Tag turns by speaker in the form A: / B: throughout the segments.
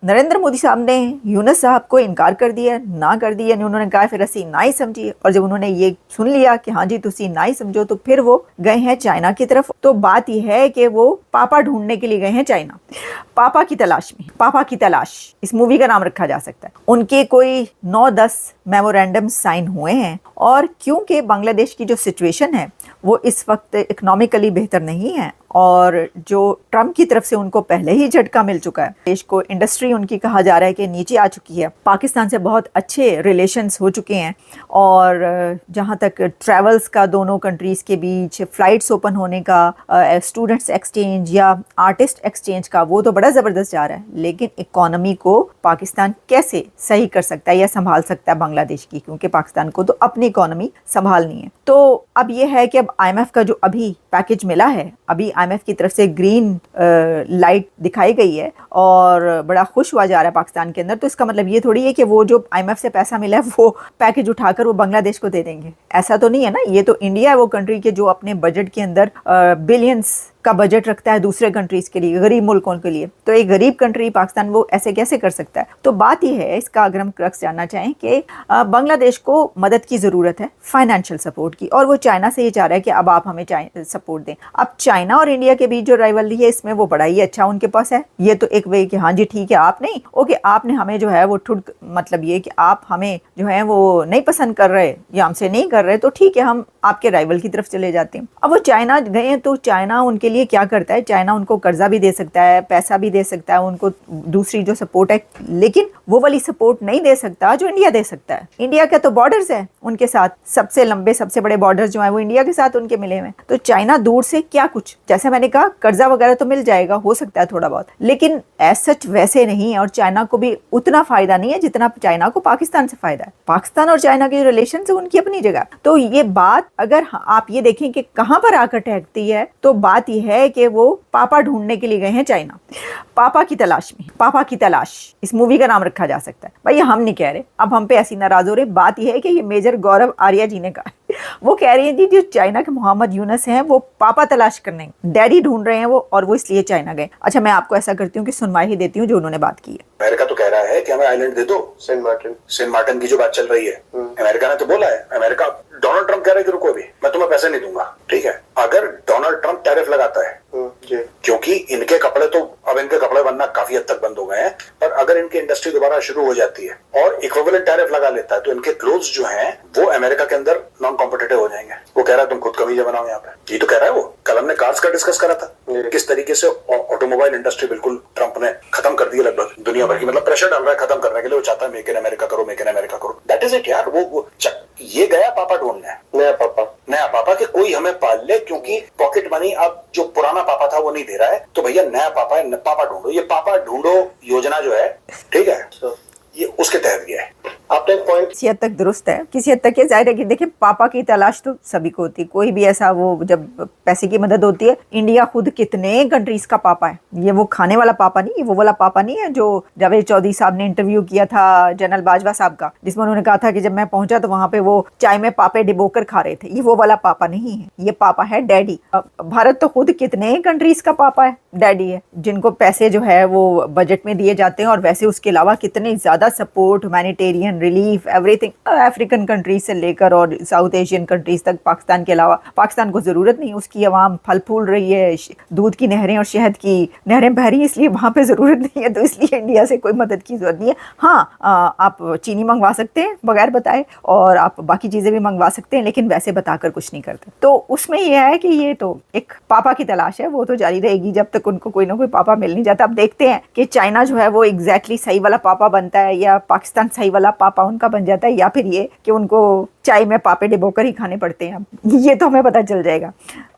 A: नरेंद्र मोदी साहब ने यूनुस साहब को इनकार कर दिया, ना कर दिया, उन्होंने कहा फिर असी ना ही समझी। और जब उन्होंने ये सुन लिया कि हाँ जी तुसी ना ही समझो, तो फिर वो गए हैं चाइना की तरफ। तो बात यह है कि वो पापा ढूंढने के लिए गए हैं चाइना, पापा की तलाश में। पापा की तलाश इस मूवी का नाम रखा जा सकता है। उनके कोई 9-10 मेमोरेंडम साइन हुए हैं, और क्योंकि बांग्लादेश की जो सिचुएशन है वो इस वक्त इकोनॉमिकली बेहतर नहीं है, और जो ट्रम्प की तरफ से उनको पहले ही झटका मिल चुका है, देश को इंडस्ट्री उनकी कहा जा रहा है कि नीचे आ चुकी है, पाकिस्तान से बहुत अच्छे रिलेशंस हो चुके हैं, और जहां तक ट्रैवल्स का दोनों कंट्रीज़ के बीच फ्लाइट्स ओपन होने का, स्टूडेंट्स एक्सचेंज या आर्टिस्ट एक्सचेंज का, वो तो बड़ा ज़बरदस्त जा रहा है। लेकिन इकोनॉमी को पाकिस्तान कैसे सही कर सकता है या संभाल सकता है बांग्लादेश की, क्योंकि पाकिस्तान को तो अपनी इकोनॉमी संभालनी है। तो अब ये है कि अब IMF का जो अभी पैकेज मिला है, अभी IMF की तरफ से ग्रीन लाइट दिखाई गई है और बड़ा खुश हुआ जा रहा है पाकिस्तान के अंदर। तो इसका मतलब ये थोड़ी है कि वो जो IMF से पैसा मिला है वो पैकेज उठाकर वो बांग्लादेश को दे देंगे, ऐसा तो नहीं है ना। ये तो इंडिया है वो कंट्री के जो अपने बजट के अंदर बिलियंस का बजट रखता है दूसरे कंट्रीज के लिए, गरीब मुल्कों के लिए। तो एक गरीब कंट्री पाकिस्तान वो ऐसे कैसे कर सकता है। तो बात यह है, इसका अगर हम क्रक्स जानना चाहें कि बांग्लादेश को मदद की ज़रूरत है, फाइनेंशियल सपोर्ट की, और वो चाइना से ये चाह रहा है कि अब आप हमें सपोर्ट दें। अब चाइना और इंडिया के बीच जो राइवलरी है, इसमें वो बड़ा ही अच्छा उनके पास है। ये तो एक वे कि हाँ जी ठीक है, आप नहीं ओके, आपने हमें जो है वो मतलब ये कि आप हमें जो है वो नहीं पसंद कर रहे या हमसे नहीं कर रहे, तो ठीक है, हम आपके राइवल की तरफ चले जाते हैं। अब वो चाइना गए हैं, तो चाइना उनके लिए क्या करता है, चाइना उनको कर्जा भी दे सकता है, पैसा भी दे सकता है, उनको दूसरी जो सपोर्ट है, लेकिन वो वाली सपोर्ट नहीं दे सकता जो इंडिया दे सकता है। इंडिया के तो बॉर्डर्स है उनके साथ, सबसे लंबे सबसे बड़े बॉर्डर्स जो है वो इंडिया के साथ उनके मिले हुए। तो चाइना दूर से क्या कुछ, जैसे मैंने कहा, कर्जा वगैरह तो मिल जाएगा, हो सकता है थोड़ा बहुत, लेकिन एज सच वैसे नहीं है। और चाइना को भी उतना फायदा नहीं है जितना चाइना को पाकिस्तान से फायदा है। पाकिस्तान और चाइना के रिलेशन है उनकी अपनी जगह। तो ये बात अगर आप ये देखें कि कहां पर आकर ठहरती है, तो बात यह है कि वो पापा ढूंढने के लिए गए हैं चाइना, पापा की तलाश में। पापा की तलाश इस मूवी का नाम रखा जा सकता है। भाई हम नहीं कह रहे, अब हम पे ऐसी नाराज हो रहे। बात यह है कि ये मेजर गौरव आर्या जी ने कहा, वो कह रही है जी जो चाइना के मोहम्मद यूनुस हैं वो पापा तलाश करने, डैडी ढूंढ रहे हैं वो, और वो इसलिए चाइना गए। अच्छा, मैं आपको ऐसा करती हूँ कि सुनवाई ही देती हूँ जो उन्होंने बात की है।
B: अमेरिका तो कह रहा है कि हमें आइलैंड दे दो, सेंट मार्टिन की जो बात चल रही है, अमेरिका ने तो बोला है। अमेरिका, डोनाल्ड ट्रंप कह रहे कि रुको अभी, मैं तुम्हें पैसे नहीं दूंगा, ठीक है। अगर डोनाल्ड ट्रंप टैरिफ लगाता है, क्योंकि इनके कपड़े तो अब इनके कपड़े बनना काफी हद तक बंद हो गए हैं, पर अगर इनकी इंडस्ट्री दोबारा शुरू हो जाती है और इक्विवेलेंट टैरिफ लगा लेता है, तो इनके क्लोथ्स जो हैं वो अमेरिका के अंदर नॉन कॉम्पिटिटिव हो जाएंगे। वो कह रहा है तुम खुद कमीज बनाओ यहाँ पे, ये तो कह रहा है वो। कल हमने कार्स का डिस्कस करा था, किस तरीके से ऑटोमोबाइल इंडस्ट्री बिल्कुल ट्रंप ने खत्म कर दी है लगभग दुनिया भर की, मतलब प्रेशर डाल रहा है खत्म करने के लिए। वो चाहता है मेक इन अमेरिका करो, मेक इन अमेरिका करो। दैट इज इट यार। वो ये गया पापा ढूंढने, नया पापा कि कोई हमें पाल ले, क्योंकि पॉकेट मनी अब जो पुराना पापा था वो नहीं दे रहा है, तो भैया नया पापा है, पापा ढूंढो। ये पापा ढूंढो योजना जो है, ठीक है, ये उसके तहत गया है। आपने पॉइंट
A: किसी हद तक दुरुस्त है, किसी हद तक ये जाहिर है कि देखिए पापा की तलाश तो सभी को होती है। कोई भी ऐसा, वो जब पैसे की मदद होती है, इंडिया खुद कितने कंट्रीज का पापा है। ये वो खाने वाला पापा नहीं, ये वो वाला पापा नहीं है जो जावेद चौधरी साहब ने इंटरव्यू किया था जनरल बाजवा साहब का, जिसमें उन्होंने कहा था कि जब मैं पहुंचा तो वहां पे वो चाय में पापे डिबोकर खा रहे थे। ये वो वाला पापा नहीं है, ये पापा है डैडी। भारत तो खुद कितने कंट्रीज का पापा है, डैडी है, जिनको पैसे जो है वो बजट में दिए जाते हैं, और वैसे उसके अलावा कितने ज्यादा support, humanitarian relief, everything, African countries से लेकर और साउथ एशियन कंट्रीज तक। पाकिस्तान के अलावा पाकिस्तान को जरूरत नहीं, उसकी आवाम फल फूल रही है, दूध की नहरें और शहद की नहरें बह रही है, इसलिए वहां पे जरूरत नहीं है। तो इसलिए इंडिया से कोई मदद की जरूरत नहीं है। हाँ, आप चीनी मंगवा सकते हैं बगैर बताए, और आप बाकी चीजें भी मंगवा सकते हैं, लेकिन वैसे बताकर कुछ नहीं करते। तो उसमें यह है कि ये तो एक पापा की तलाश है, वो तो जारी रहेगी जब तक उनको कोई ना कोई पापा मिल नहीं जाता। अब देखते हैं कि चाइना जो है वो एग्जैक्टली सही वाला पापा बनता है, या पाकिस्तान सही वाला पापा उनका बन जाता है, या फिर ये कि उनको चाय में पापे डिबोकर ही खाने पड़ते हैं। ये तो हमें पता चल जाएगा,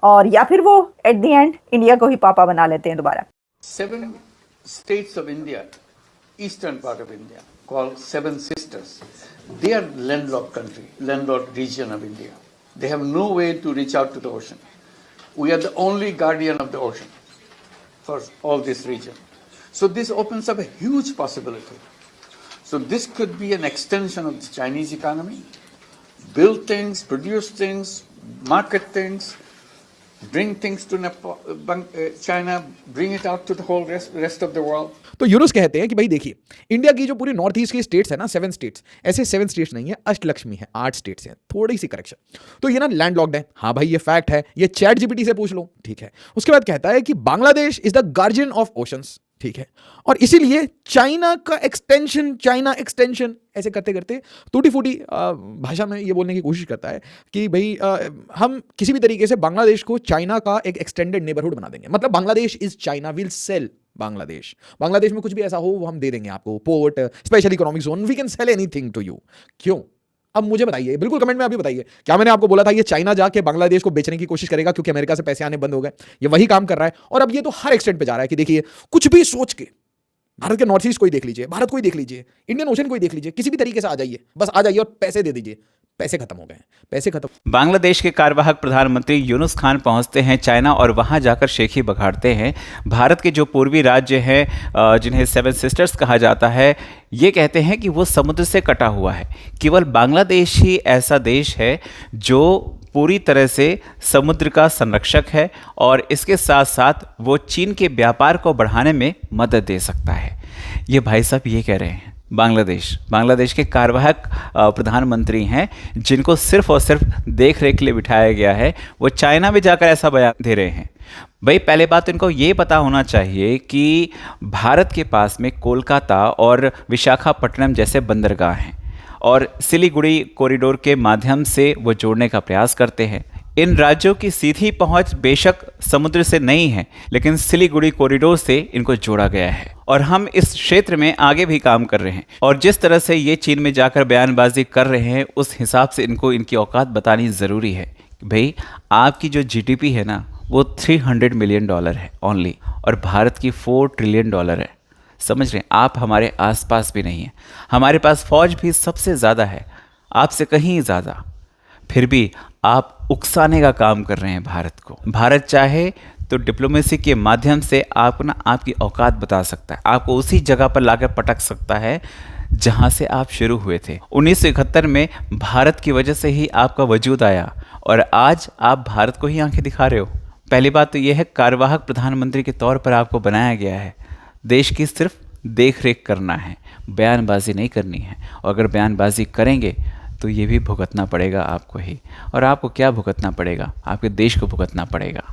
A: और या फिर वो एट द एंड इंडिया को ही पापा बना लेते हैं दोबारा।
C: 7 states of India, eastern part of India, called Seven Sisters, they are landlocked country, landlocked region of India. They have no way to reach out to the ocean. We are the only guardian of the ocean for all this region. So this opens up a huge possibility. So this could be an extension of the Chinese economy, build things, produce things, market things, bring things to China, bring it out to the whole rest of the world.
D: तो यूनुस कहते हैं कि भाई देखिए, India की जो पूरी north east की स्टेट्स है ना, 7 स्टेट्स, ऐसे 7 स्टेट्स नहीं है, अष्टलक्ष्मी है, 8 स्टेट्स हैं, थोड़ी सी करेक्शन। तो ये ना लैंड लॉक्ड है, हाँ भाई ये फैक्ट है, ये चैट जीपीटी से पूछ लो, ठीक है। उसके बाद कहता है कि Bangladesh is the guardian of oceans, ठीक है, और इसीलिए चाइना का एक्सटेंशन, चाइना एक्सटेंशन, ऐसे करते करते टूटी फूटी भाषा में ये बोलने की कोशिश करता है कि भाई हम किसी भी तरीके से बांग्लादेश को चाइना का एक एक्सटेंडेड नेबरहुड बना देंगे, मतलब Bangladesh is China, will sell Bangladesh में कुछ भी ऐसा हो वो हम दे देंगे आपको, port, special economic zone, we can sell anything to you. क्यों? अब मुझे बताइए, बिल्कुल कमेंट में अभी बताइए, क्या मैंने आपको बोला था ये चाइना जाके बांग्लादेश को बेचने की कोशिश करेगा क्योंकि अमेरिका से पैसे आने बंद हो गए? ये वही काम कर रहा है, और अब ये तो हर एक्सटेंट पे जा रहा है कि देखिए कुछ भी सोच के, भारत के नॉर्थ ईस्ट को ही देख लीजिए, भारत को ही देख लीजिए, इंडियन ओशन को ही देख लीजिए, किसी भी तरीके से आ जाइए, बस आ जाइए और पैसे दे दीजिए। पैसे खत्म हो गए, पैसे खत्म।
E: बांग्लादेश के कार्यवाहक प्रधानमंत्री यूनुस खान पहुंचते हैं चाइना और वहां जाकर शेखी बघाड़ते हैं। भारत के जो पूर्वी राज्य हैं जिन्हें 7 सिस्टर्स कहा जाता है, ये कहते हैं कि वो समुद्र से कटा हुआ है। केवल बांग्लादेश ही ऐसा देश है जो पूरी तरह से समुद्र का संरक्षक है और इसके साथ साथ वो चीन के व्यापार को बढ़ाने में मदद दे सकता है। ये भाई साहब ये कह रहे हैं। बांग्लादेश के कार्यवाहक प्रधानमंत्री हैं जिनको सिर्फ और सिर्फ देख रेख के लिए बिठाया गया है, वो चाइना में जाकर ऐसा बयान दे रहे हैं। भाई पहले बात तो इनको ये पता होना चाहिए कि भारत के पास में कोलकाता और विशाखापट्टनम जैसे बंदरगाह हैं और सिलीगुड़ी कॉरिडोर के माध्यम से वो जोड़ने का प्रयास करते हैं। इन राज्यों की सीधी पहुंच बेशक समुद्र से नहीं है, लेकिन सिलीगुड़ी कॉरिडोर से इनको जोड़ा गया है और हम इस क्षेत्र में आगे भी काम कर रहे हैं। और जिस तरह से ये चीन में जाकर बयानबाजी कर रहे हैं, उस हिसाब से इनको इनकी औकात बतानी ज़रूरी है। भाई आपकी जो जीडीपी है ना, वो $300 मिलियन है ओनली, और भारत की $4 ट्रिलियन है। समझ रहे हैं? आप हमारे आसपास भी नहीं हैं। हमारे पास फौज भी सबसे ज़्यादा है, आपसे कहीं ज़्यादा, फिर भी आप उकसाने का काम कर रहे हैं भारत को। भारत चाहे तो डिप्लोमेसी के माध्यम से आपको ना आपकी औकात बता सकता है, आपको उसी जगह पर लाकर पटक सकता है जहां से आप शुरू हुए थे। 1971 में भारत की वजह से ही आपका वजूद आया और आज आप भारत को ही आंखें दिखा रहे हो। पहली बात तो यह है, कार्यवाहक प्रधानमंत्री के तौर पर आपको बनाया गया है, देश की सिर्फ देख रेख करना है, बयानबाजी नहीं करनी है। और अगर बयानबाजी करेंगे तो ये भी भुगतना पड़ेगा आपको ही, और आपको क्या भुगतना पड़ेगा? आपके देश को भुगतना पड़ेगा।